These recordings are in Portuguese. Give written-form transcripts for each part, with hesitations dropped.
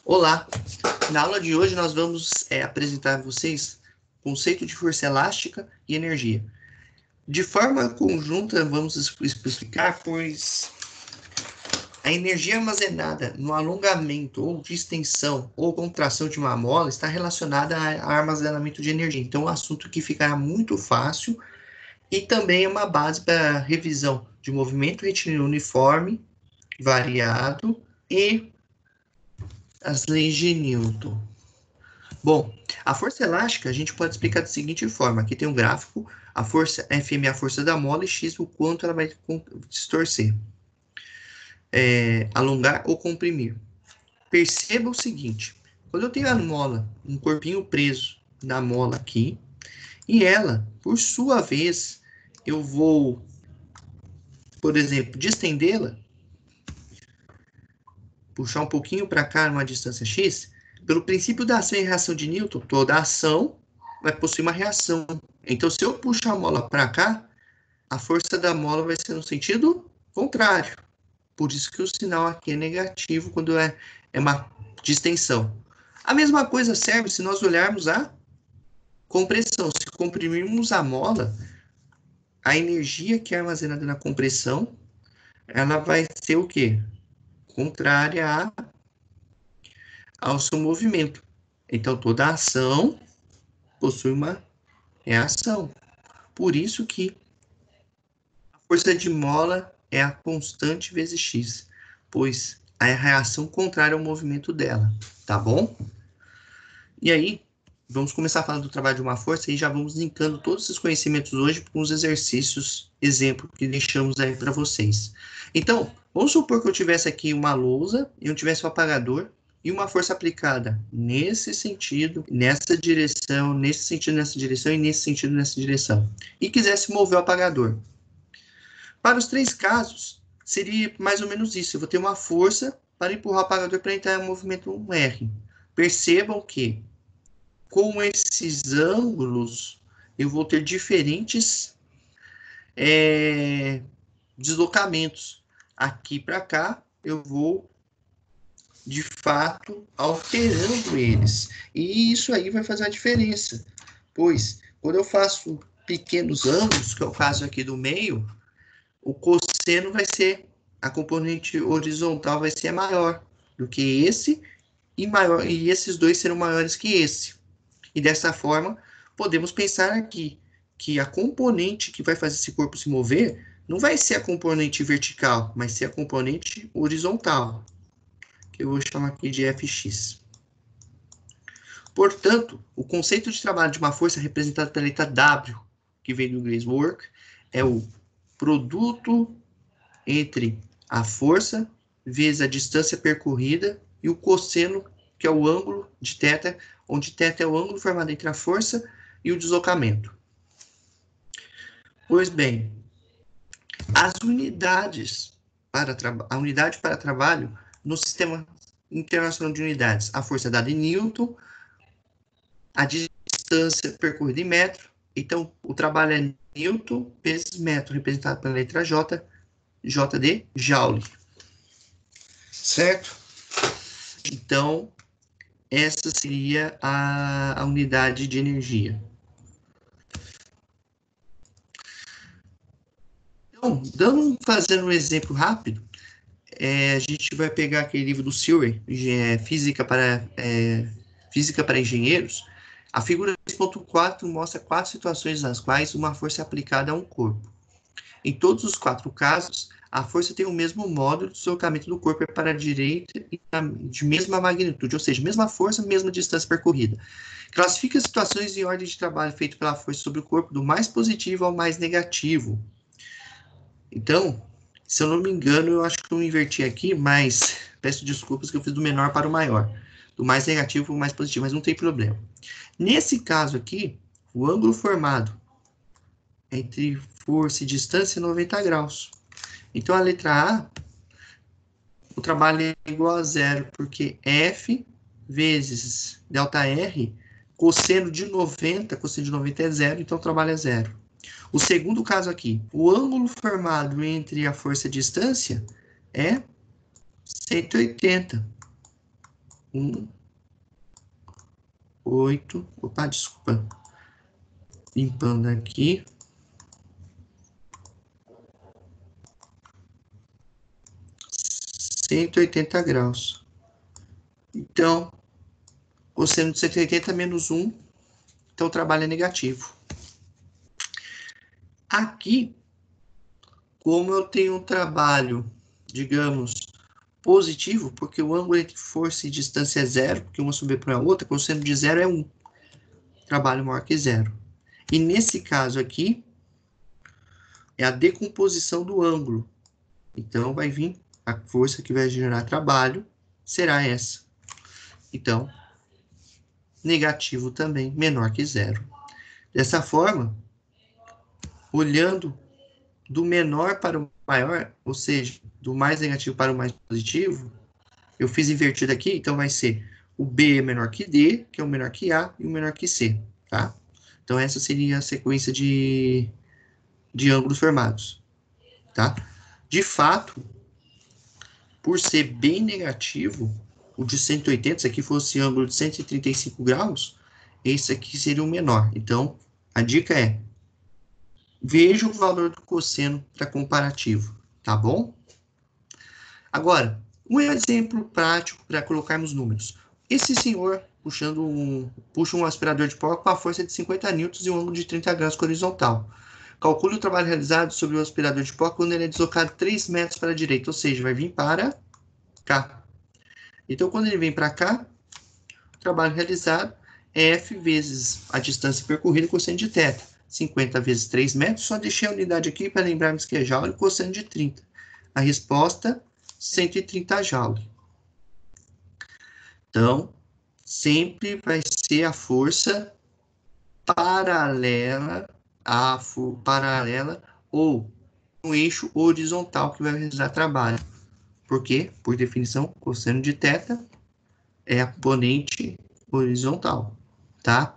Olá! Na aula de hoje nós vamos apresentar a vocês o conceito de força elástica e energia. De forma conjunta, vamos explicar, pois a energia armazenada no alongamento ou distensão ou contração de uma mola está relacionada ao armazenamento de energia. Então, é um assunto que ficará muito fácil e também é uma base para revisão de movimento retilíneo uniforme, variado e as leis de Newton. Bom, a força elástica a gente pode explicar da seguinte forma: aqui tem um gráfico, a força Fm é a força da mola e x o quanto ela vai distorcer, alongar ou comprimir. Perceba o seguinte: quando eu tenho a mola, um corpinho preso na mola aqui, e ela, por sua vez, eu vou, por exemplo, distendê-la, puxar um pouquinho para cá numa distância x, pelo princípio da ação e reação de Newton, toda ação vai possuir uma reação. Então, se eu puxar a mola para cá, a força da mola vai ser no sentido contrário. Por isso que o sinal aqui é negativo quando é uma distensão. A mesma coisa serve se nós olharmos a compressão. Se comprimirmos a mola, a energia que é armazenada na compressão, ela vai ser o quê? Contrária ao seu movimento. Então, toda ação possui uma reação. Por isso que a força de mola é a constante vezes x, pois é a reação contrária ao movimento dela, tá bom? E aí, vamos começar a falar do trabalho de uma força e já vamos linkando todos esses conhecimentos hoje com os exercícios, exemplo que deixamos aí para vocês. Então, vamos supor que eu tivesse aqui uma lousa e eu tivesse um apagador e uma força aplicada nesse sentido, nessa direção, nesse sentido, nessa direção e nesse sentido, nessa direção. E quisesse mover o apagador. Para os três casos, seria mais ou menos isso. Eu vou ter uma força para empurrar o apagador para entrar em movimento R. Percebam que, com esses ângulos, eu vou ter diferentes deslocamentos. Aqui para cá, eu vou, de fato, alterando eles. E isso aí vai fazer a diferença. Pois, quando eu faço pequenos ângulos, que é o caso aqui do meio, o cosseno vai ser, a componente horizontal vai ser maior do que esse, e esses dois serão maiores que esse. E dessa forma, podemos pensar aqui que a componente que vai fazer esse corpo se mover não vai ser a componente vertical, mas ser a componente horizontal, que eu vou chamar aqui de Fx. Portanto, o conceito de trabalho de uma força representado pela letra W, que vem do inglês work, é o produto entre a força vezes a distância percorrida e o cosseno, que é o ângulo de θ, onde θ é o ângulo formado entre a força e o deslocamento. Pois bem, a unidade para trabalho no Sistema Internacional de Unidades, a força dada em Newton, a distância percorrida em metro, então o trabalho é Newton vezes metro, representado pela letra J, J de Joule. Certo? Então, essa seria a unidade de energia. Então, fazendo um exemplo rápido, a gente vai pegar aquele livro do Silver, Física para Engenheiros. A figura 3.4 mostra 4 situações nas quais uma força é aplicada a um corpo. Em todos os 4 casos, a força tem o mesmo modo de deslocamento do corpo para a direita e de mesma magnitude, ou seja, mesma força, mesma distância percorrida. Classifica as situações em ordem de trabalho feito pela força sobre o corpo do mais positivo ao mais negativo. Então, se eu não me engano, eu acho que eu inverti aqui, mas peço desculpas que eu fiz do menor para o maior. Do mais negativo para o mais positivo, mas não tem problema. Nesse caso aqui, o ângulo formado entre força e distância é 90 graus. Então, a letra A, o trabalho é igual a zero, porque F vezes ΔR, cosseno de 90 é zero, então o trabalho é zero. O segundo caso aqui, o ângulo formado entre a força e a distância é 180. 8, opa, desculpa, limpando aqui, 180 graus. Então, cosseno de 180 menos 1, então o trabalho é negativo. Aqui, como eu tenho um trabalho, digamos, positivo, porque o ângulo entre força e distância é zero, porque uma sobrepõe a outra, cosseno de zero é 1. Trabalho maior que zero. E nesse caso aqui, é a decomposição do ângulo. Então, vai vir a força que vai gerar trabalho, será essa. Então, negativo também, menor que zero. Dessa forma, olhando do menor para o maior, ou seja, do mais negativo para o mais positivo, eu fiz invertido aqui, então vai ser o B é menor que D, que é o menor que A, e o menor que C, tá? Então, essa seria a sequência de ângulos formados, tá? De fato, por ser bem negativo, o de 180, se aqui fosse ângulo de 135 graus, esse aqui seria o menor. Então, a dica é, veja o valor do cosseno para comparativo, tá bom? Agora, um exemplo prático para colocarmos números. Esse senhor puxa um aspirador de pó com a força de 50 newtons e um ângulo de 30 graus com horizontal. Calcule o trabalho realizado sobre o aspirador de pó quando ele é deslocado 3 metros para a direita, ou seja, vai vir para cá. Então, quando ele vem para cá, o trabalho realizado é F vezes a distância percorrida, cosseno de θ. 50 vezes 3 metros, só deixei a unidade aqui para lembrarmos que é joule, cosseno de 30. A resposta, 130 joule. Então, sempre vai ser a força paralela ou um eixo horizontal que vai realizar trabalho. Por quê? Por definição, cosseno de θ é a componente horizontal, tá?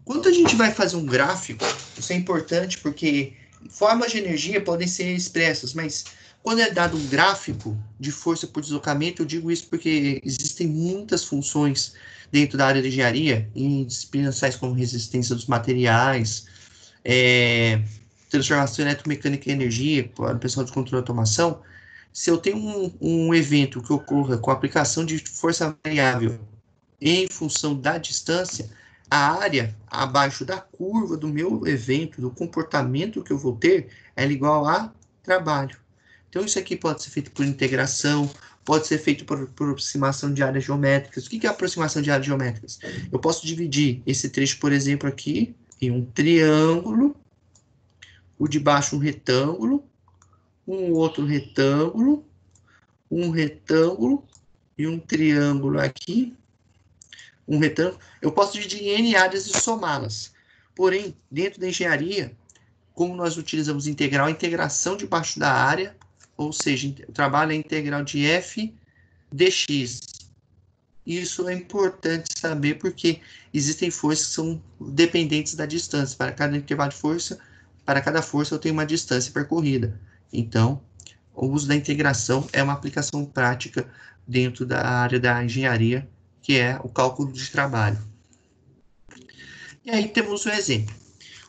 Quando a gente vai fazer um gráfico, isso é importante porque formas de energia podem ser expressas, mas quando é dado um gráfico de força por deslocamento, eu digo isso porque existem muitas funções dentro da área de engenharia, em disciplinas tais como resistência dos materiais, transformação eletromecânica em energia, para o pessoal de controle e automação. Se eu tenho um evento que ocorra com a aplicação de força variável em função da distância, a área abaixo da curva do meu evento, do comportamento que eu vou ter, é igual a trabalho. Então, isso aqui pode ser feito por integração, pode ser feito por aproximação de áreas geométricas. O que é aproximação de áreas geométricas? Eu posso dividir esse trecho, por exemplo, aqui, em um triângulo, o de baixo um retângulo, um outro retângulo, um retângulo e um triângulo aqui, um retângulo. Eu posso dividir em N áreas e somá-las. Porém, dentro da engenharia, como nós utilizamos integral, a integração debaixo da área, ou seja, o trabalho é integral de f dx. Isso é importante saber porque existem forças que são dependentes da distância. Para cada intervalo de força, para cada força eu tenho uma distância percorrida. Então, o uso da integração é uma aplicação prática dentro da área da engenharia, que é o cálculo de trabalho. E aí temos um exemplo.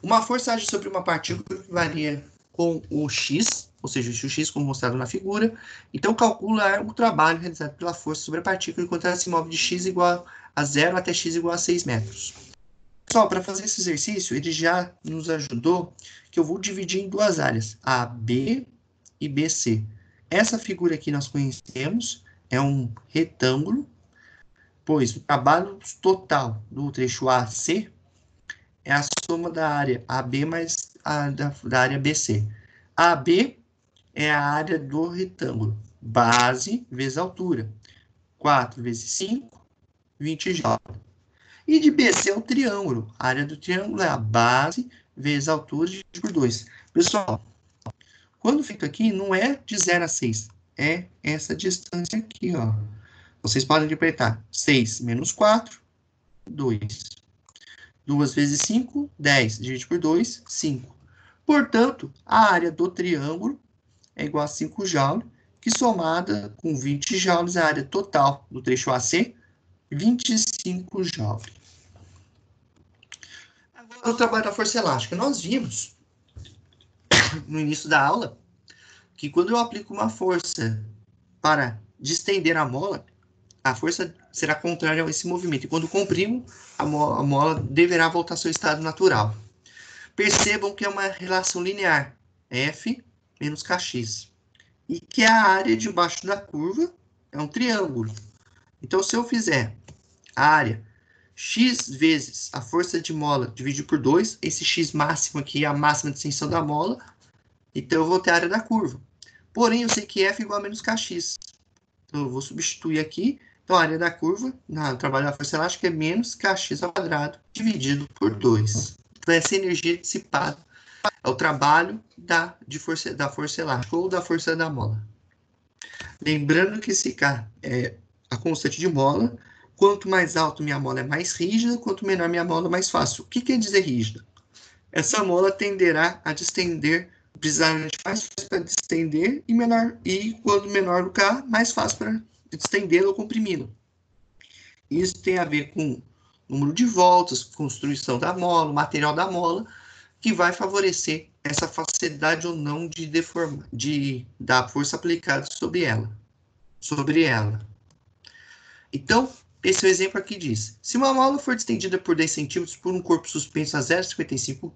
Uma força age sobre uma partícula que varia com o x, ou seja, o x como mostrado na figura. Então, calcula o trabalho realizado pela força sobre a partícula enquanto ela se move de x igual a 0 até x igual a 6 metros. Pessoal, para fazer esse exercício, ele já nos ajudou que eu vou dividir em duas áreas, AB e BC. Essa figura aqui nós conhecemos, é um retângulo, pois o trabalho total do trecho AC é a soma da área AB mais a da área BC. AB é a área do retângulo, base vezes altura. 4 vezes 5, 20 joules. E de BC é o triângulo. A área do triângulo é a base vezes a altura dividido por 2. Pessoal, quando fica aqui, não é de 0 a 6. É essa distância aqui, ó. Vocês podem interpretar. 6 menos 4, 2. 2 vezes 5, 10. Divide por 2, 5. Portanto, a área do triângulo é igual a 5 joules, que somada com 20 joules, a área total do trecho AC, 25 joules. Agora, o trabalho da força elástica. Nós vimos, no início da aula, que quando eu aplico uma força para distender a mola, a força será contrária a esse movimento. E quando comprimo, a mola deverá voltar ao seu estado natural. Percebam que é uma relação linear, F menos Kx. E que a área debaixo da curva é um triângulo. Então, se eu fizer a área x vezes a força de mola dividido por 2, esse x máximo aqui é a máxima de extensão da mola, então eu vou ter a área da curva. Porém, eu sei que F igual a menos Kx. Então, eu vou substituir aqui. Então, a área da curva, no trabalho da força elástica, é menos Kx ao quadrado dividido por 2. Então, essa energia dissipada é o trabalho da força elástica ou da força da mola. Lembrando que esse K é a constante de mola. Quanto mais alto minha mola é mais rígida, quanto menor minha mola, mais fácil. O que quer dizer rígida? Essa mola tenderá a distender, precisar de mais força para distender, e quando menor o K, mais fácil para distendê-lo ou comprimi-lo. Isso tem a ver com número de voltas, construção da mola, material da mola, que vai favorecer essa facilidade ou não de da força aplicada sobre ela. Então, esse é o exemplo aqui diz: se uma mola for distendida por 10 centímetros por um corpo suspenso a 0,55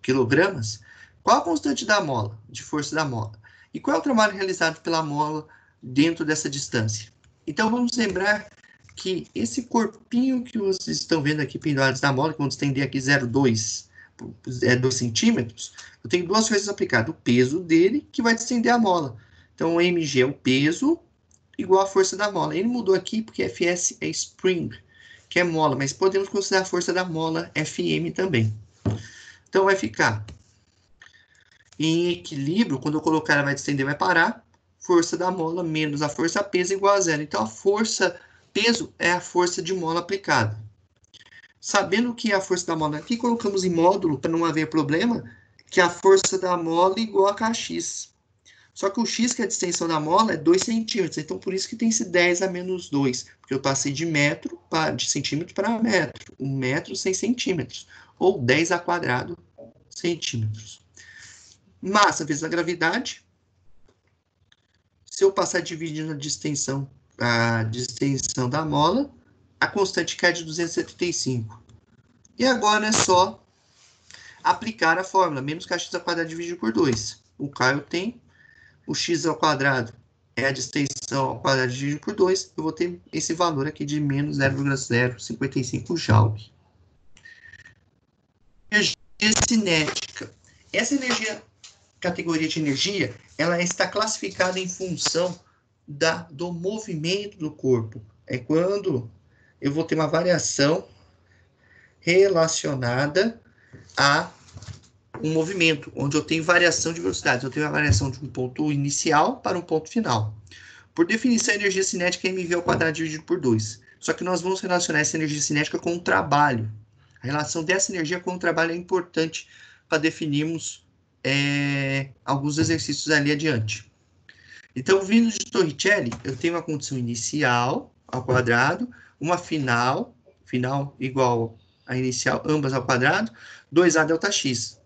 kg, qual a constante da mola, de força da mola? E qual é o trabalho realizado pela mola dentro dessa distância? Então, vamos lembrar que esse corpinho que vocês estão vendo aqui pendurados na mola, que vamos estender aqui 0,2 centímetros, eu tenho duas coisas aplicadas. O peso dele, que vai distender a mola. Então, o mg é o peso, igual a força da mola. Ele mudou aqui porque Fs é spring, que é mola, mas podemos considerar a força da mola Fm também. Então, vai ficar em equilíbrio, quando eu colocar ela vai distender, vai parar. Força da mola menos a força peso igual a zero. Então, a força peso é a força de mola aplicada. Sabendo que a força da mola aqui, colocamos em módulo, para não haver problema, que a força da mola é igual a Kx. Só que o x, que é a distensão da mola, é 2 centímetros. Então, por isso que tem esse 10 a menos 2. Porque eu passei de centímetro para metro. 1 metro, 100 centímetros. Ou 10 a quadrado centímetros. Massa vezes a gravidade. Se eu passar dividindo a distensão da mola, a constante cai de 275. E agora é só aplicar a fórmula. Menos Kx ao quadrado dividido por 2. O K eu tenho. O x ao quadrado é a distensão ao quadrado dividido por 2. Eu vou ter esse valor aqui de menos 0,055 Joule. Energia cinética. Essa categoria de energia, ela está classificada em função do movimento do corpo. É quando eu vou ter uma variação relacionada a um movimento, onde eu tenho variação de velocidade. Eu tenho a variação de um ponto inicial para um ponto final. Por definição, a energia cinética é mv ao quadrado dividido por 2. Só que nós vamos relacionar essa energia cinética com o trabalho. A relação dessa energia com o trabalho é importante para definirmos alguns exercícios ali adiante. Então, vindo de Torricelli, eu tenho uma condição inicial ao quadrado, uma final igual a inicial, ambas ao quadrado, 2a delta x.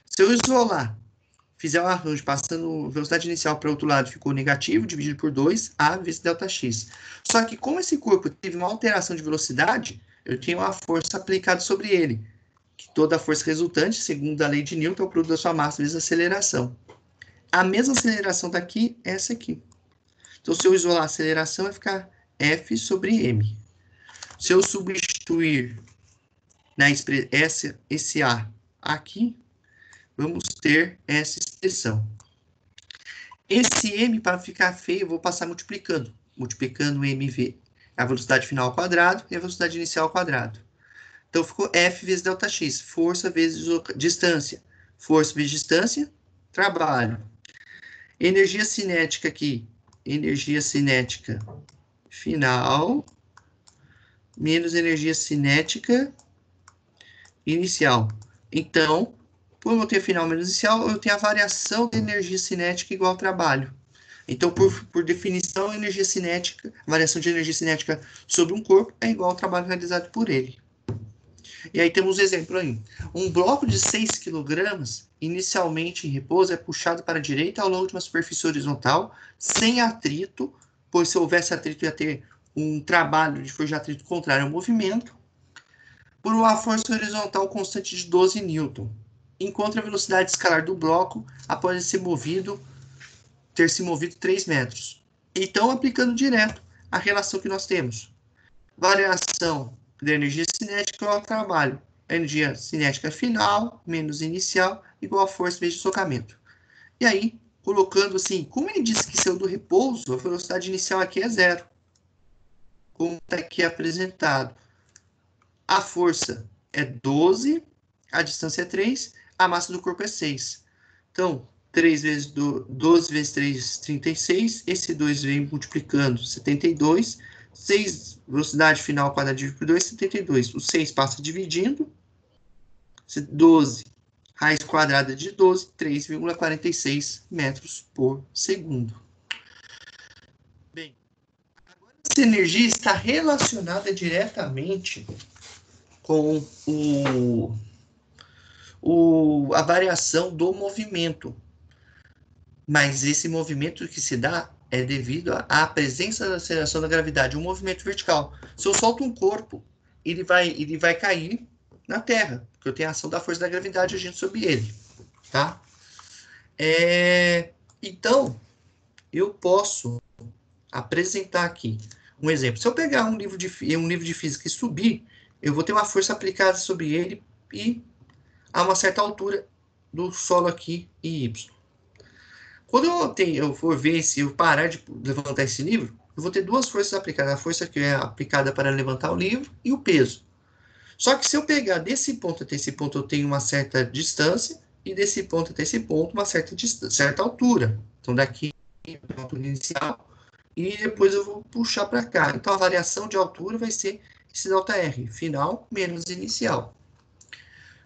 Se eu isolar, fizer um arranjo passando velocidade inicial para o outro lado, ficou negativo, dividido por 2a vezes Δx. Só que como esse corpo teve uma alteração de velocidade, eu tenho uma força aplicada sobre ele, que toda a força resultante, segundo a lei de Newton, é o produto da sua massa vezes a aceleração. A mesma aceleração daqui é essa aqui. Então, se eu isolar a aceleração, vai ficar F sobre m. Se eu substituir esse A aqui, vamos ter essa expressão. Esse m, para ficar feio, eu vou passar multiplicando. Multiplicando o mv, a velocidade final ao quadrado e a velocidade inicial ao quadrado. Então, ficou F vezes ΔX, força vezes distância. Força vezes distância, trabalho. Energia cinética aqui, energia cinética final, menos energia cinética inicial. Então, como eu tenho final menos inicial, eu tenho a variação da energia cinética igual ao trabalho. Então, por definição, a energia cinética, a variação de energia cinética sobre um corpo é igual ao trabalho realizado por ele. E aí temos um exemplo aí. Um bloco de 6 kg, inicialmente em repouso, é puxado para a direita ao longo de uma superfície horizontal, sem atrito, pois se houvesse atrito ia ter um trabalho de força de atrito contrário ao movimento, por uma força horizontal constante de 12 N. Encontre a velocidade escalar do bloco após ter se movido 3 metros. Então, aplicando direto a relação que nós temos. Variação da energia cinética ao trabalho. A energia cinética final menos inicial igual a força vezes deslocamento. E aí, colocando assim, como ele disse que saiu do repouso, a velocidade inicial aqui é 0. Como está aqui apresentado. A força é 12, a distância é 3, a massa do corpo é 6. Então, 12 vezes 3, 36. Esse 2 vem multiplicando, 72. 6, velocidade final quadrada dividido por 2, 72. O 6 passa dividindo. 12, raiz quadrada de 12, 3,46 metros por segundo. Bem, agora essa energia está relacionada diretamente com a variação do movimento. Mas esse movimento que se dá é devido à presença da aceleração da gravidade, um movimento vertical. Se eu solto um corpo, ele vai cair na Terra, porque eu tenho a ação da força da gravidade agindo sobre ele, tá? Então, eu posso apresentar aqui um exemplo. Se eu pegar um livro de física e subir, eu vou ter uma força aplicada sobre ele e a uma certa altura do solo aqui em Y. Quando eu for ver, se eu parar de levantar esse livro, eu vou ter duas forças aplicadas. A força que é aplicada para levantar o livro e o peso. Só que se eu pegar desse ponto até esse ponto, eu tenho uma certa distância, e desse ponto até esse ponto, uma certa altura. Então, daqui, a altura inicial, e depois eu vou puxar para cá. Então, a variação de altura vai ser esse ΔR, final menos inicial.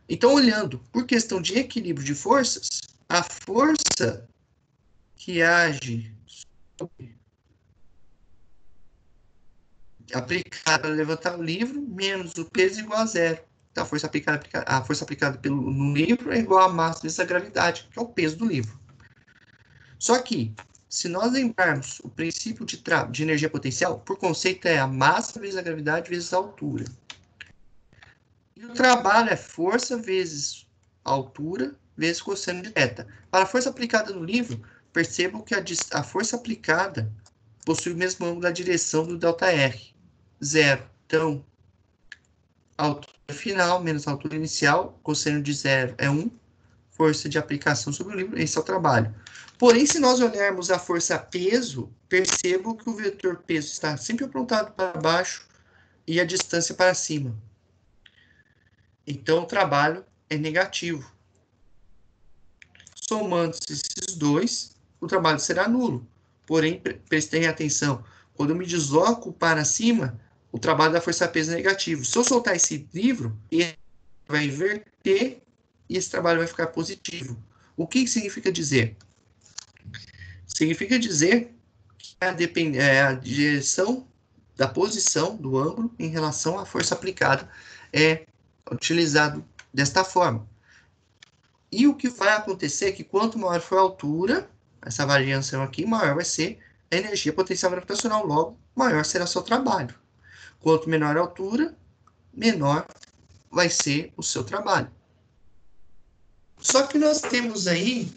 Então, olhando por questão de equilíbrio de forças, a força que age aplicada para levantar o livro, menos o peso igual a 0. Então, a força aplicada no livro é igual a massa vezes a gravidade, que é o peso do livro. Só que, se nós lembrarmos o princípio de energia potencial, por conceito é a massa vezes a gravidade vezes a altura. E o trabalho é força vezes a altura vezes cosseno de θ. Para a força aplicada no livro, percebam que a força aplicada possui o mesmo ângulo da direção do ΔR, 0. Então, a altura final menos a altura inicial, cosseno de 0 é 1, força de aplicação sobre o livro, esse é o trabalho. Porém, se nós olharmos a força peso, percebam que o vetor peso está sempre apontado para baixo e a distância para cima. Então, o trabalho é negativo. Somando-se esses dois, o trabalho será nulo. Porém, prestem atenção, quando eu me desloco para cima, o trabalho da força-peso é negativo. Se eu soltar esse livro, ele vai inverter e esse trabalho vai ficar positivo. O que significa dizer? Significa dizer que a direção da posição do ângulo em relação à força aplicada é utilizado desta forma. E o que vai acontecer é que quanto maior for a altura, essa variação aqui, maior vai ser a energia potencial gravitacional, logo, maior será o seu trabalho. Quanto menor a altura, menor vai ser o seu trabalho. Só que nós temos aí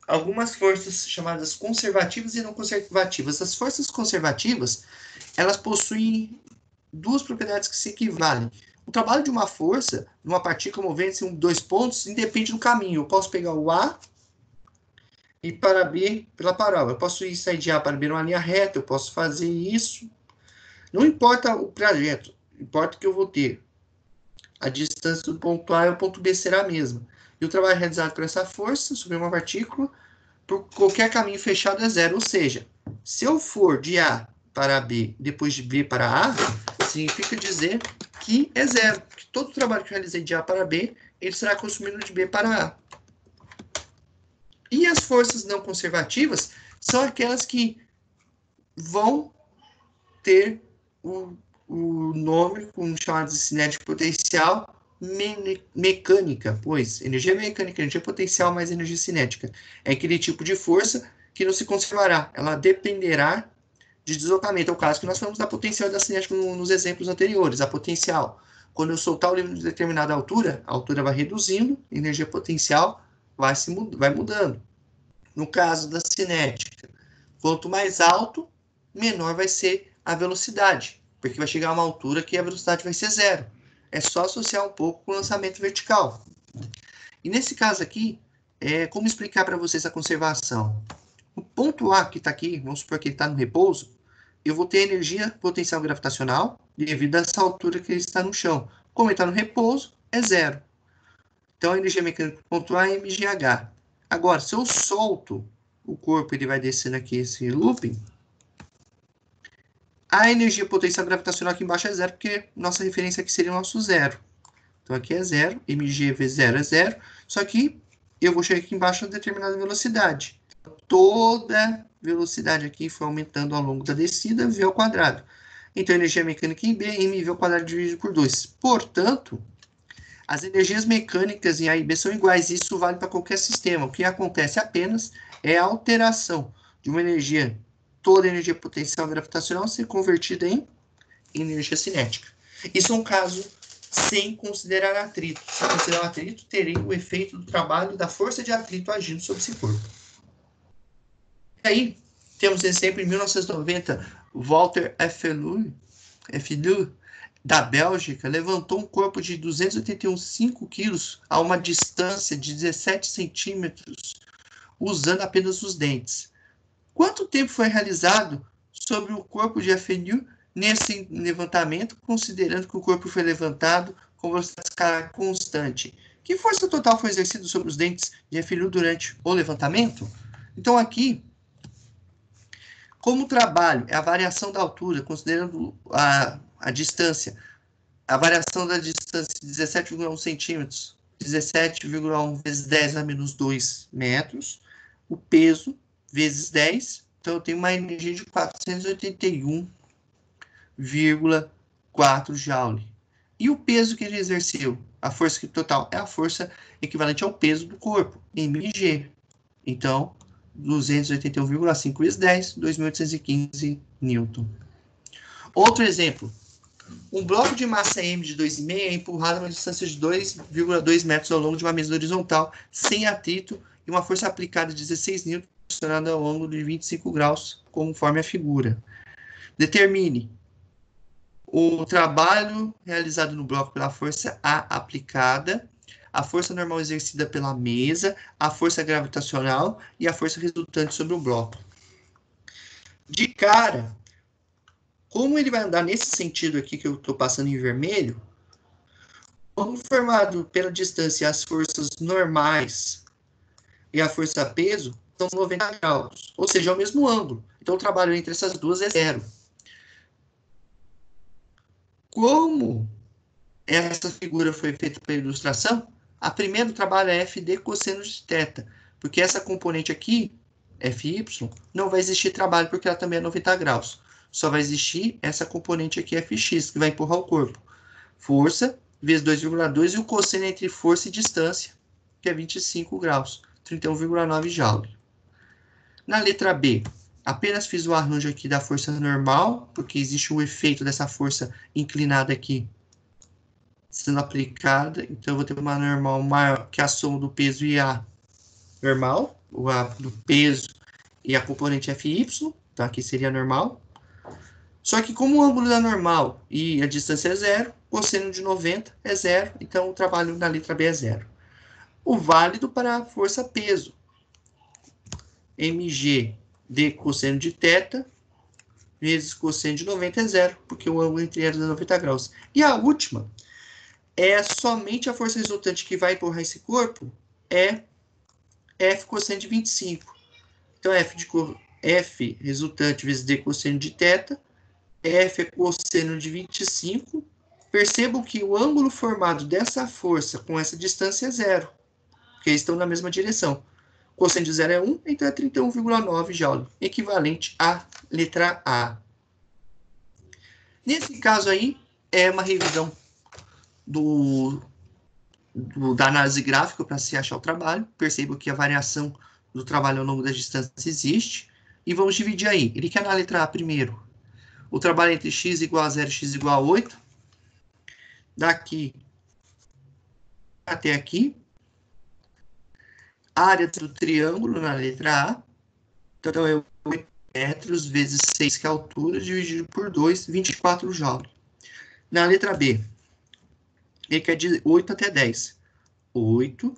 algumas forças chamadas conservativas e não conservativas. As forças conservativas, elas possuem duas propriedades que se equivalem. O trabalho de uma força, de uma partícula movendo-se em 2 pontos, independe do caminho. Eu posso pegar o A e para B pela parábola. Eu posso sair de A para B numa linha reta, eu posso fazer isso. Não importa o trajeto, importa que eu vou ter. A distância do ponto A ao ponto B será a mesma. E o trabalho realizado por essa força sobre uma partícula, por qualquer caminho fechado é 0. Ou seja, se eu for de A para B, depois de B para A, significa dizer que é 0. Que todo o trabalho que eu realizei de A para B, ele será consumido de B para A. E as forças não conservativas são aquelas que vão ter o nome, como chamado de cinética potencial, mecânica, pois energia mecânica, energia potencial mais energia cinética. É aquele tipo de força que não se conservará, ela dependerá de deslocamento. É o caso que nós falamos da potencial e da cinética nos exemplos anteriores. A potencial, quando eu soltar o livro de determinada altura, a altura vai reduzindo, a energia potencial vai mudando. No caso da cinética, quanto mais alto, menor vai ser a velocidade, porque vai chegar a uma altura que a velocidade vai ser zero. É só associar um pouco com o lançamento vertical. E nesse caso aqui, como explicar para vocês a conservação? O ponto A que está aqui, vamos supor que ele está no repouso, eu vou ter energia potencial gravitacional devido a essa altura que ele está no chão. Como ele está no repouso, é zero. Então, a energia mecânica do ponto A é mgh. Agora, se eu solto o corpo, ele vai descendo aqui esse looping, a energia potencial gravitacional aqui embaixo é zero, porque nossa referência aqui seria o nosso zero. Então, aqui é zero, mg vezes zero é zero, só que eu vou chegar aqui embaixo a determinada velocidade. Toda velocidade aqui foi aumentando ao longo da descida, v ao quadrado. Então, energia mecânica em B, mv ao quadrado dividido por 2. Portanto, as energias mecânicas em A e B são iguais, e isso vale para qualquer sistema. O que acontece apenas é a alteração de uma energia, toda energia potencial gravitacional, ser convertida em energia cinética. Isso é um caso sem considerar atrito. Se considerar o atrito, terei o efeito do trabalho da força de atrito agindo sobre esse corpo. E aí, temos exemplo em 1990, Walter F. Lu, da Bélgica, levantou um corpo de 281,5 quilos a uma distância de 17 centímetros, usando apenas os dentes. Quanto tempo foi realizado sobre o corpo de FNU nesse levantamento, considerando que o corpo foi levantado com velocidade constante? Que força total foi exercida sobre os dentes de FNU durante o levantamento? Então, aqui, como o trabalho é a variação da altura, considerando a distância, a variação da distância de 17,1 centímetros, 17,1 vezes 10 a menos 2 metros, o peso vezes 10, então eu tenho uma energia de 481,4 joule. E o peso que ele exerceu? A força total é a força equivalente ao peso do corpo, mg. Então, 281,5 vezes 10, 2.815 newton. Outro exemplo. Um bloco de massa M de 2,5 é empurrado a uma distância de 2,2 metros ao longo de uma mesa horizontal, sem atrito, e uma força aplicada de 16 newton, posicionada ao ângulo de 25 graus, conforme a figura. Determine o trabalho realizado no bloco pela força A aplicada, a força normal exercida pela mesa, a força gravitacional e a força resultante sobre o bloco. De cara, como ele vai andar nesse sentido aqui que eu estou passando em vermelho, quando formado pela distância as forças normais e a força peso, são 90 graus, ou seja, é o mesmo ângulo. Então, o trabalho entre essas duas é zero. Como essa figura foi feita para ilustração, a primeira do trabalho é FD cosseno de θ, porque essa componente aqui, FY, não vai existir trabalho porque ela também é 90 graus. Só vai existir essa componente aqui, FX, que vai empurrar o corpo. Força, vezes 2,2, e o cosseno entre força e distância, que é 25 graus, 31,9 joule. Na letra B, apenas fiz o arranjo aqui da força normal, porque existe o efeito dessa força inclinada aqui sendo aplicada. Então, eu vou ter uma normal maior que a soma do peso e a normal, ou a do peso e a componente FY, então aqui seria normal. Só que como o ângulo é normal e a distância é zero, o cosseno de 90 é zero, então o trabalho na letra B é zero. O válido para a força peso, mg de cosseno de θ vezes cosseno de 90 é zero, porque o ângulo entre elas é 90 graus. E a última é somente a força resultante que vai empurrar esse corpo, é F cosseno de 25. Então, F resultante vezes D cosseno de θ, F é cosseno de 25. Percebam que o ângulo formado dessa força com essa distância é zero, porque eles estão na mesma direção. Quociente de 0 é 1, então é 31,9 joule, equivalente à letra A. Nesse caso aí, é uma revisão da análise gráfica para se achar o trabalho. Perceba que a variação do trabalho ao longo da distância existe. E vamos dividir aí. Ele quer na letra A primeiro. O trabalho entre x igual a 0 e x igual a 8. Daqui até aqui. A área do triângulo na letra A. Então, é 8 metros vezes 6, que é a altura, dividido por 2, 24 joules. Na letra B, ele quer de 8 até 10. 8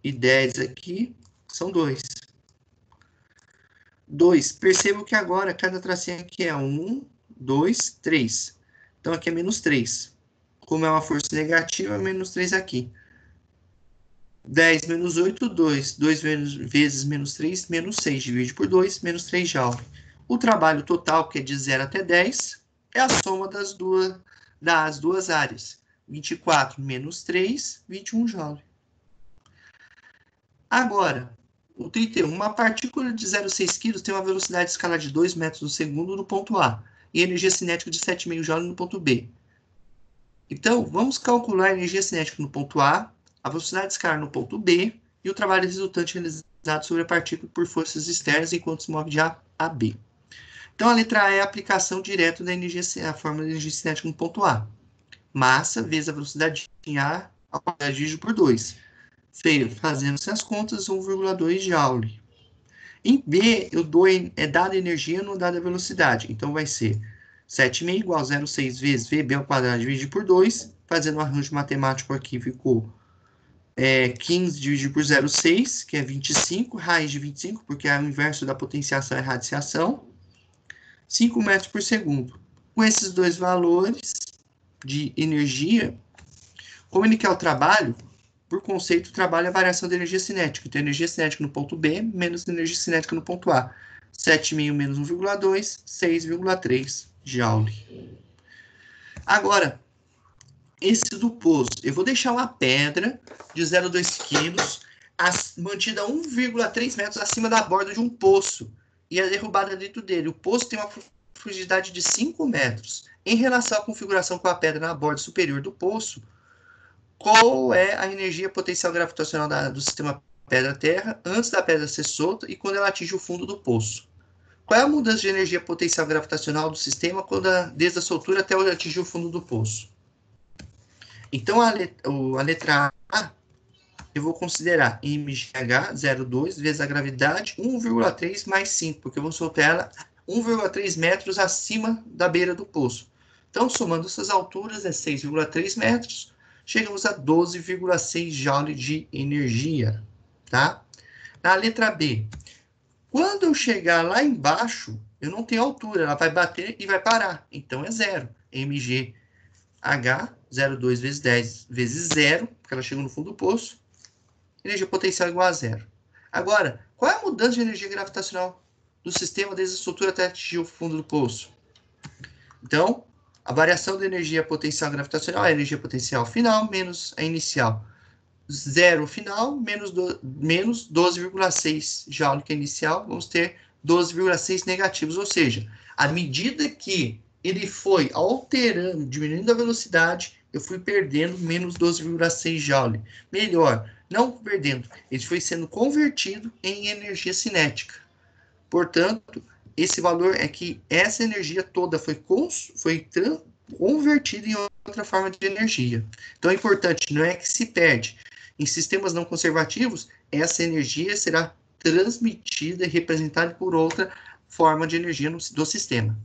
e 10 aqui são 2. 2. Percebam que agora cada tracinho aqui é 1, 2, 3. Então, aqui é menos 3. Como é uma força negativa, menos 3 aqui. 10 menos 8, 2. 2 vezes menos 3, menos 6. Divide por 2, menos 3 joule. O trabalho total, que é de 0 até 10, é a soma das duas áreas. 24 menos 3, 21 joule. Agora, o 31. Uma partícula de 0,6 kg tem uma velocidade escalar de 2 metros no segundo no ponto A e energia cinética de 7,5 joule no ponto B. Então, vamos calcular a energia cinética no ponto A, a velocidade escalar no ponto B e o trabalho resultante realizado sobre a partícula por forças externas enquanto se move de A a B. Então, a letra A é a aplicação direta da energia, a fórmula de energia cinética no ponto A. Massa vezes a velocidade em A, ao quadrado dividido por 2. Fazendo-se as contas, 1,2 joule. Em B, eu dou dada a energia, não dada a velocidade. Então, vai ser 7,5 igual a 0,6 vezes VB ao quadrado dividido por 2. Fazendo um arranjo matemático aqui, ficou 15 dividido por 0,6, que é 25. Raiz de 25, porque o inverso da potenciação é radiação. 5 metros por segundo. Com esses dois valores de energia, como ele quer o trabalho, por conceito, o trabalho é a variação da energia cinética. Então, energia cinética no ponto B menos energia cinética no ponto A. 7,5 menos 1,2, 6,3 joule. Agora, esse do poço. Eu vou deixar uma pedra de 0,2 kg mantida a 1,3 metros acima da borda de um poço e é derrubada dentro dele. O poço tem uma profundidade de 5 metros. Em relação à configuração com a pedra na borda superior do poço, qual é a energia potencial gravitacional do sistema pedra-terra antes da pedra ser solta e quando ela atinge o fundo do poço? Qual é a mudança de energia potencial gravitacional do sistema desde a soltura até atingir o fundo do poço? Então, a letra A, eu vou considerar mgh 0,2 vezes a gravidade 1,3 mais 5, porque eu vou soltar ela 1,3 metros acima da beira do poço. Então, somando essas alturas, é 6,3 metros, chegamos a 12,6 joule de energia, tá? Na letra B, quando eu chegar lá embaixo, eu não tenho altura, ela vai bater e vai parar, então é zero. mgh 0,2 vezes 10 vezes 0, porque ela chegou no fundo do poço, energia potencial igual a zero. Agora, qual é a mudança de energia gravitacional do sistema desde a estrutura até atingir o fundo do poço? Então, a variação da energia potencial gravitacional é a energia potencial final menos a inicial. Zero final menos 12,6 joule que é inicial, vamos ter 12,6 negativos, ou seja, à medida que ele foi alterando, diminuindo a velocidade, eu fui perdendo menos 12,6 joule. Melhor, não perdendo, ele foi sendo convertido em energia cinética. Portanto, esse valor é que essa energia toda foi convertida em outra forma de energia. Então, é importante, não é que se perde. Em sistemas não conservativos, essa energia será transmitida e representada por outra forma de energia do sistema.